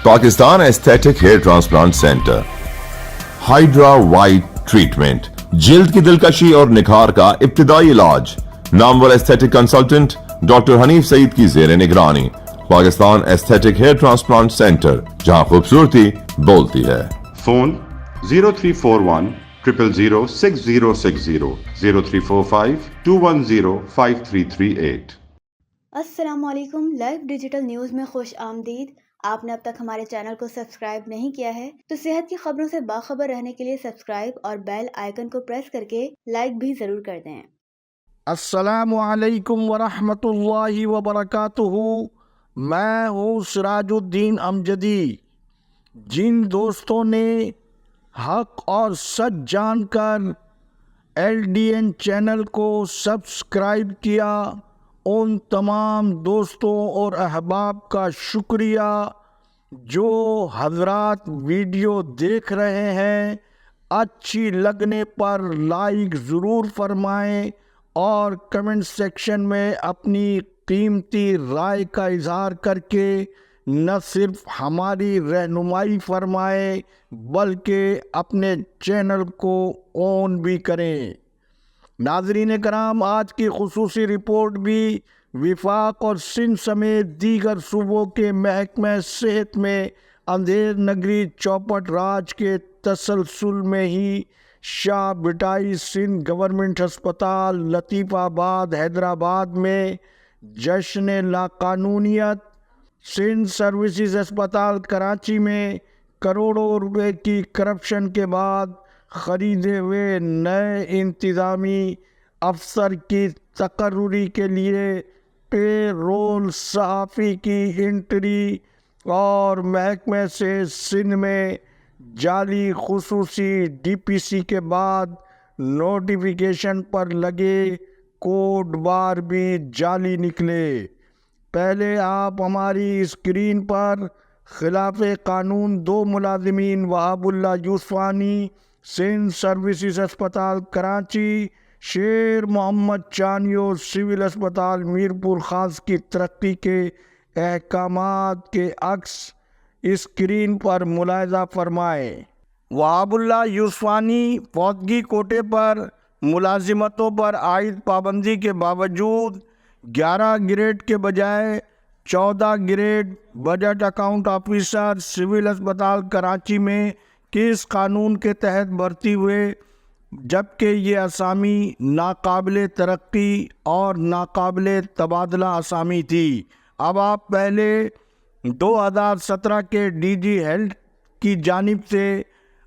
Pakistan aesthetic hair transplant centre, hydra white treatment, جلد کی دلکشی اور نکھار کا ابتدائی علاج، نامور aesthetic consultant doctor Hanif Saeed کی زیر نگرانی، Pakistan aesthetic hair transplant centre, جہاں خوبصورتی بولتی ہے۔ فون 0341 000 6060 0345 210 5338۔ السلام علیکم، لائیو ڈیجیٹل نیوز میں خوش آمدید۔ آپ نے اب تک ہمارے چینل کو سبسکرائب نہیں کیا ہے تو صحت کی خبروں سے باخبر رہنے کے لیے سبسکرائب اور بیل آئیکن کو پریس کر کے لائک بھی ضرور کر دیں۔ السلام علیکم ورحمۃ اللہ وبرکاتہ۔ میں ہوں سراج الدین امجدی۔ جن دوستوں نے حق اور سچ جان کر LDN چینل کو سبسکرائب کیا، ان تمام دوستوں اور احباب کا شکریہ۔ جو حضرات ویڈیو دیکھ رہے ہیں، اچھی لگنے پر لائک ضرور فرمائیں اور کمنٹ سیکشن میں اپنی قیمتی رائے کا اظہار کر کے نہ صرف ہماری رہنمائی فرمائیں بلکہ اپنے چینل کو آن بھی کریں۔ ناظرین کرام، آج کی خصوصی رپورٹ بھی وفاق اور سندھ سمیت دیگر صوبوں کے محکمہ صحت میں اندھیر نگری چوپٹ راج کے تسلسل میں ہی شاہ بٹائی سندھ گورنمنٹ ہسپتال لطیف آباد حیدرآباد میں جشن لاقانونیت، سندھ سروسز ہسپتال کراچی میں کروڑوں روپے کی کرپشن کے بعد خریدے ہوئے نئے انتظامی افسر کی تقرری کے لیے پے رول صحافی کی انٹری اور محکمہ سے سندھ میں جعلی خصوصی DPC کے بعد نوٹیفیکیشن پر لگے کوڈ بار بھی جعلی نکلے۔ پہلے آپ ہماری اسکرین پر خلاف قانون 2 ملازمین وہاب اللہ یوسفانی سندھ سروسز ہسپتال کراچی، شیر محمد چانیو سول ہسپتال میرپور خاص کی ترقی کے احکامات کے عکس اسکرین پر ملاحظہ فرمائیں۔ وہاب اللہ یوسفانی فوتگی کوٹے پر ملازمتوں پر عائد پابندی کے باوجود 11 گریڈ کے بجائے 14 grade budget account officer civil ہسپتال کراچی میں کس قانون کے تحت بھرتی ہوئے، جبکہ یہ اسامی ناقابل ترقی اور ناقابل تبادلہ اسامی تھی۔ اب آپ پہلے 2017 کے DG ہیلتھ کی جانب سے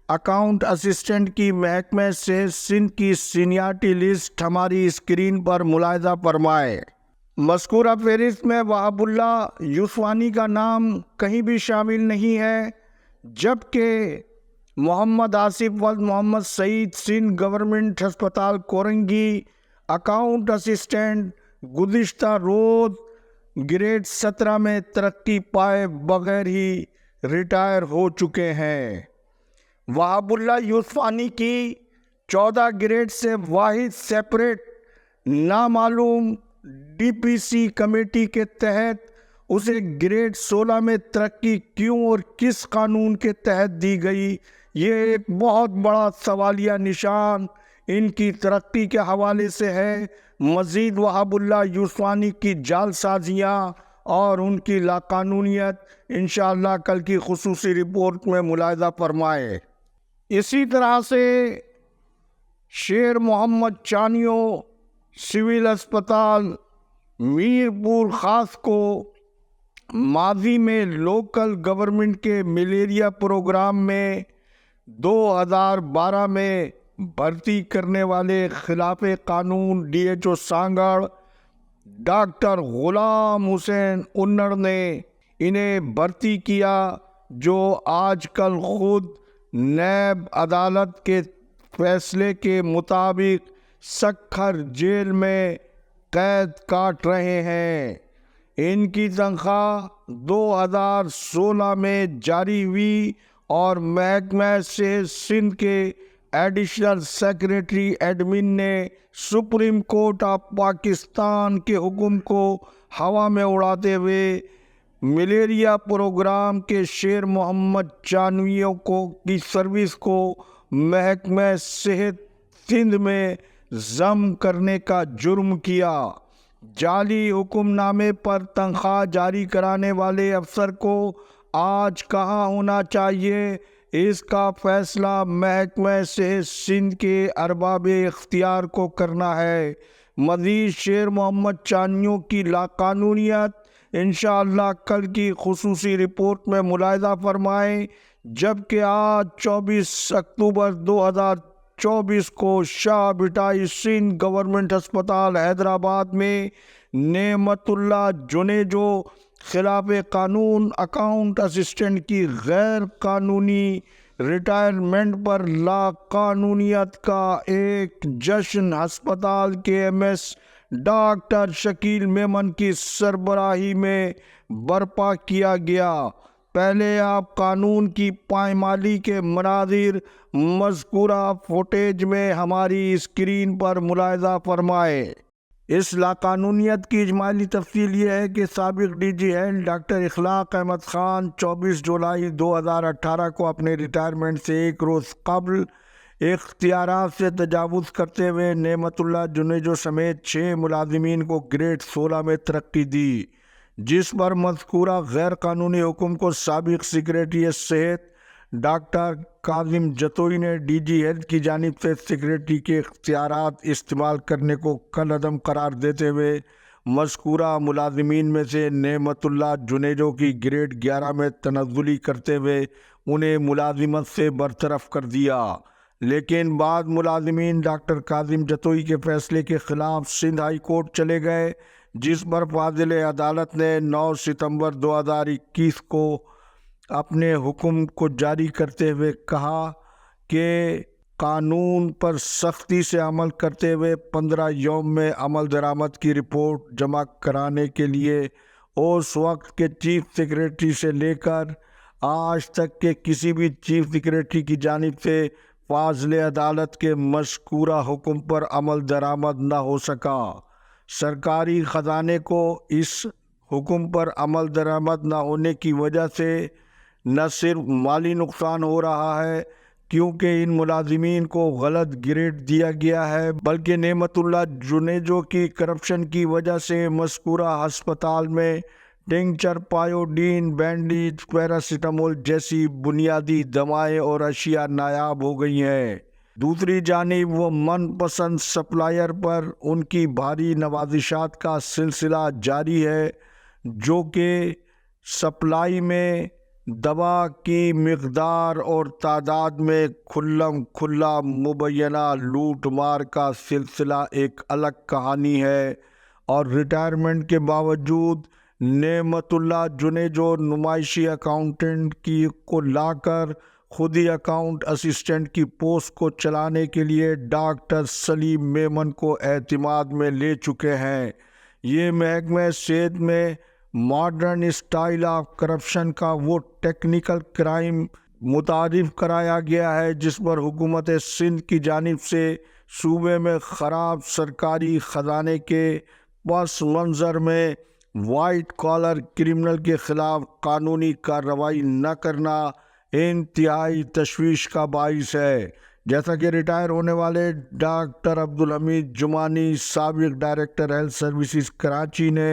اکاؤنٹ اسسٹنٹ کی محکمہ سے سندھ کی سینیارٹی لسٹ ہماری اسکرین پر ملاحظہ فرمائے۔ مذکورہ فہرست میں وہاب اللہ یوسفانی کا نام کہیں بھی شامل نہیں ہے، جبکہ محمد آصف ولد محمد سعید سندھ گورنمنٹ ہسپتال کورنگی اکاؤنٹ اسسٹنٹ گزشتہ روز گریڈ 17 میں ترقی پائے بغیر ہی ریٹائر ہو چکے ہیں۔ وہاب اللہ یوسفانی کی 14 گریڈ سے واحد سیپریٹ نامعلوم DPC کمیٹی کے تحت اسے گریڈ 16 میں ترقی کیوں اور کس قانون کے تحت دی گئی، یہ ایک بہت بڑا سوالیہ نشان ان کی ترقی کے حوالے سے ہے۔ مزید وہاب اللہ یوسفانی کی جعل سازیاں اور ان کی لاقانونیت انشاءاللہ کل کی خصوصی رپورٹ میں ملاحظہ فرمائے۔ اسی طرح سے شیر محمد چانیو سول ہسپتال میرپور خاص کو ماضی میں لوکل گورنمنٹ کے ملیریا پروگرام میں 2012 میں بھرتی کرنے والے خلاف قانون DHO سانگڑ ڈاکٹر غلام حسین انڑ نے انہیں بھرتی کیا، جو آج کل خود نیب عدالت کے فیصلے کے مطابق سکھر جیل میں قید کاٹ رہے ہیں۔ ان کی تنخواہ 2016 میں جاری ہوئی اور محکمہ سے سندھ کے ایڈیشنل سیکریٹری ایڈمن نے سپریم کورٹ آف پاکستان کے حکم کو ہوا میں اڑاتے ہوئے ملیریا پروگرام کے شیر محمد چانویوں کی سروس کو محکمہ صحت سندھ میں ضم کرنے کا جرم کیا۔ جعلی حکم نامے پر تنخواہ جاری کرانے والے افسر کو آج کہاں ہونا چاہیے، اس کا فیصلہ محکمہ صحت سندھ کے ارباب اختیار کو کرنا ہے۔ مزید شیر محمد چانیوں کی لاقانونیت انشاءاللہ کل کی خصوصی رپورٹ میں ملاحظہ فرمائیں، جبکہ آج 24 اکتوبر 2024 کو شاہ بٹائی سندھ گورنمنٹ ہسپتال حیدرآباد میں نعمت اللہ جنیجو خلاف قانون اکاؤنٹ اسسٹنٹ کی غیر قانونی ریٹائرمنٹ پر لا قانونیت کا ایک جشن ہسپتال کے M S doctor Shakeel Memon کی سربراہی میں برپا کیا گیا۔ پہلے آپ قانون کی پائمالی کے مناظر مذکورہ فوٹیج میں ہماری اسکرین پر ملاحظہ فرمائیں۔ اس لاقانونیت کی اجمالی تفصیل یہ ہے کہ سابق ڈی جی ہیلتھ ڈاکٹر اخلاق احمد خان 24 جولائی 2018 کو اپنے ریٹائرمنٹ سے ایک روز قبل اختیارات سے تجاوز کرتے ہوئے نعمت اللہ جنیجو سمیت 6 ملازمین کو گریڈ 16 میں ترقی دی، جس پر مذکورہ غیر قانونی حکم کو سابق سیکریٹری صحت ڈاکٹر کاظم جتوئی نے ڈی جی ہیلتھ کی جانب سے سیکریٹری کے اختیارات استعمال کرنے کو کالعدم قرار دیتے ہوئے مذکورہ ملازمین میں سے نعمت اللہ جنیجو کی گریڈ 11 میں تنزلی کرتے ہوئے انہیں ملازمت سے برطرف کر دیا، لیکن بعض ملازمین ڈاکٹر کاظم جتوئی کے فیصلے کے خلاف سندھ ہائی کورٹ چلے گئے، جس پر فاضل عدالت نے 9 ستمبر 2021 کو اپنے حکم کو جاری کرتے ہوئے کہا کہ قانون پر سختی سے عمل کرتے ہوئے 15 یوم میں عمل درآمد کی رپورٹ جمع کرانے کے لیے اس وقت کے چیف سیکریٹری سے لے کر آج تک کے کسی بھی چیف سیکریٹری کی جانب سے فاضل عدالت کے مذکورہ حکم پر عمل درآمد نہ ہو سکا۔ سرکاری خزانے کو اس حکم پر عمل درآمد نہ ہونے کی وجہ سے نہ صرف مالی نقصان ہو رہا ہے کیونکہ ان ملازمین کو غلط گریڈ دیا گیا ہے، بلکہ نعمت اللہ جنیجو کی کرپشن کی وجہ سے مذکورہ ہسپتال میں ٹنکچر، پایوڈین، بینڈیج، پیراسیٹامول جیسی بنیادی دوائیں اور اشیاء نایاب ہو گئی ہیں۔ دوسری جانب وہ من پسند سپلائر پر ان کی بھاری نوازشات کا سلسلہ جاری ہے، جو کہ سپلائی میں دوا کی مقدار اور تعداد میں کھلم کھلا مبینہ لوٹ مار کا سلسلہ ایک الگ کہانی ہے، اور ریٹائرمنٹ کے باوجود نعمت اللہ جنیجو نمائشی اکاؤنٹنٹ کو لا کر خود ہی اکاؤنٹ اسسٹنٹ کی پوسٹ کو چلانے کے لیے ڈاکٹر سلیم میمن کو اعتماد میں لے چکے ہیں۔ یہ محکمہ صحت میں ماڈرن اسٹائل آف کرپشن کا وہ ٹیکنیکل کرائم متعارف کرایا گیا ہے جس پر حکومت سندھ کی جانب سے صوبے میں خراب سرکاری خزانے کے پس منظر میں وائٹ کالر کرمنل کے خلاف قانونی کارروائی نہ کرنا انتہائی تشویش کا باعث ہے۔ جیسا کہ ریٹائر ہونے والے ڈاکٹر عبدالحمید جمانی، سابق ڈائریکٹر ہیلتھ سروسز کراچی نے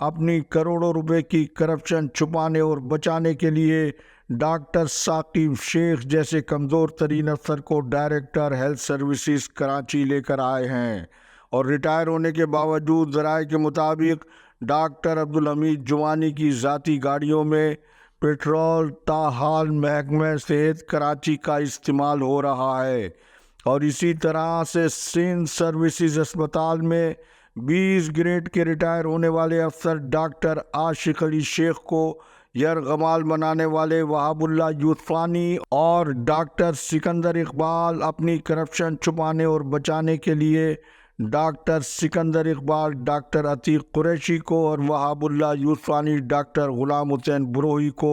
اپنی کروڑوں روپے کی کرپشن چھپانے اور بچانے کے لیے ڈاکٹر ثاقب شیخ جیسے کمزور ترین افسر کو ڈائریکٹر ہیلتھ سروسز کراچی لے کر آئے ہیں، اور ریٹائر ہونے کے باوجود ذرائع کے مطابق ڈاکٹر عبدالحمید جمانی کی ذاتی گاڑیوں میں پیٹرول تاحال محکمہ صحت کراچی کا استعمال ہو رہا ہے، اور اسی طرح سے سندھ سروسز اسپتال میں 20 گریڈ کے ریٹائر ہونے والے افسر ڈاکٹر عاشق علی شیخ کو یرغمال بنانے والے وہاب اللہ یوسفانی اور ڈاکٹر سکندر اقبال اپنی کرپشن چھپانے اور بچانے کے لیے ڈاکٹر سکندر اقبال ڈاکٹر عتیق قریشی کو اور وہاب اللہ یوسفانی ڈاکٹر غلام حسین بروہی کو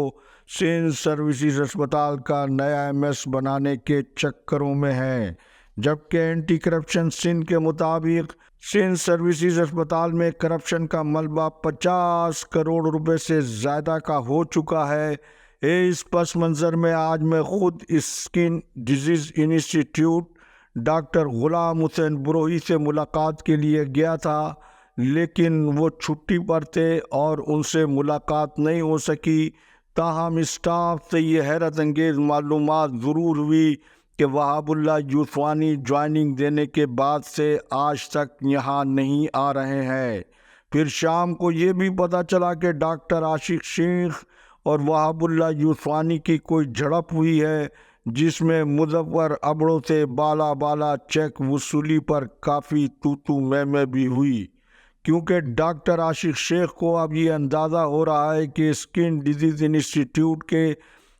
سندھ سروسز اسپتال کا نیا ایم ایس بنانے کے چکروں میں ہیں، جبکہ اینٹی کرپشن سندھ کے مطابق سندھ سروسز اسپتال میں کرپشن کا ملبہ 50 کروڑ روپے سے زیادہ کا ہو چکا ہے۔ اس پس منظر میں آج میں خود skin disease institute doctor Ghulam حسین بروہی سے ملاقات کے لیے گیا تھا، لیکن وہ چھٹی پر تھے اور ان سے ملاقات نہیں ہو سکی۔ تاہم اسٹاف سے یہ حیرت انگیز معلومات ضرور ہوئی کہ وہاب اللہ یوسفانی جوائننگ دینے کے بعد سے آج تک یہاں نہیں آ رہے ہیں۔ پھر شام کو یہ بھی پتہ چلا کہ ڈاکٹر عاشق شیخ اور وہاب اللہ یوسفانی کی کوئی جھڑپ ہوئی ہے، جس میں مظفر ابڑوں سے بالا چیک وصولی پر کافی تو میں بھی ہوئی، کیونکہ ڈاکٹر عاشق شیخ کو اب یہ اندازہ ہو رہا ہے کہ اسکن ڈیزیز انسٹیٹیوٹ کے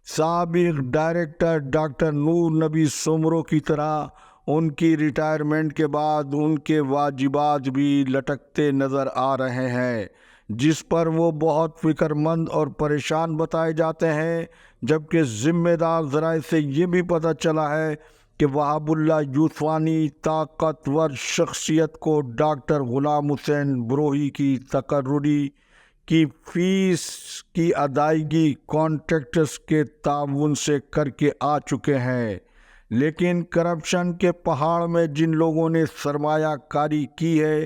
سابق ڈائریکٹر ڈاکٹر نور نبی سومرو کی طرح ان کی ریٹائرمنٹ کے بعد ان کے واجبات بھی لٹکتے نظر آ رہے ہیں، جس پر وہ بہت فکر مند اور پریشان بتائے جاتے ہیں، جبکہ ذمہ دار ذرائع سے یہ بھی پتہ چلا ہے کہ وہاب اللہ یوسفانی طاقتور شخصیت کو ڈاکٹر غلام حسین بروہی کی تقرری کی فیس کی ادائیگی کانٹریکٹرز کے تعاون سے کر کے آ چکے ہیں، لیکن کرپشن کے پہاڑ میں جن لوگوں نے سرمایہ کاری کی ہے،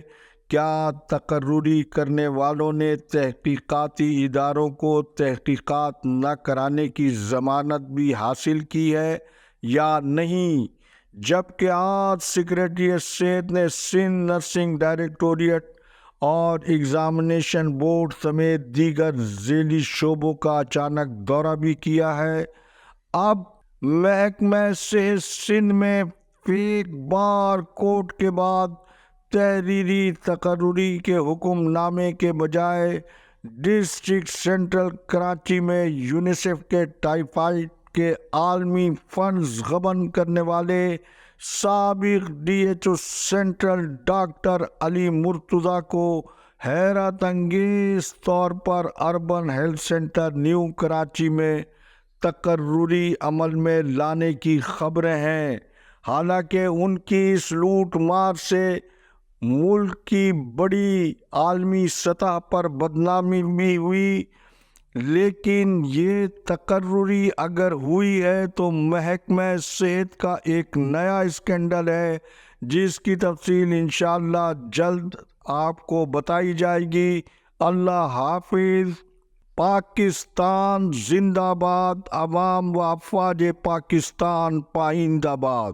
کیا تقرری کرنے والوں نے تحقیقاتی اداروں کو تحقیقات نہ کرانے کی ضمانت بھی حاصل کی ہے یا نہیں؟ جبکہ آج سیکریٹری صحت نے سندھ نرسنگ ڈائریکٹوریٹ اور ایگزامینیشن بورڈ سمیت دیگر ذیلی شعبوں کا اچانک دورہ بھی کیا ہے۔ اب محکمہ صحت سندھ میں فیک بار کوڈ کے بعد تحریری تقرری کے حکم نامے کے بجائے ڈسٹرکٹ سینٹرل کراچی میں یونیسیف کے ٹائیفائیڈ کے عالمی فنڈز غبن کرنے والے سابق DHO central doctor Ali Murtaza کو حیرت انگیز طور پر urban health centre new Karachi میں تقرری عمل میں لانے کی خبریں ہیں۔ حالانکہ ان کی اس لوٹ مار سے ملک کی بڑی عالمی سطح پر بدنامی بھی ہوئی، لیکن یہ تقرری اگر ہوئی ہے تو محکمہ صحت کا ایک نیا اسکینڈل ہے، جس کی تفصیل انشاءاللہ جلد آپ کو بتائی جائے گی۔ اللہ حافظ۔ پاکستان زندہ باد۔ عوام و افواج پاکستان پائندہ باد۔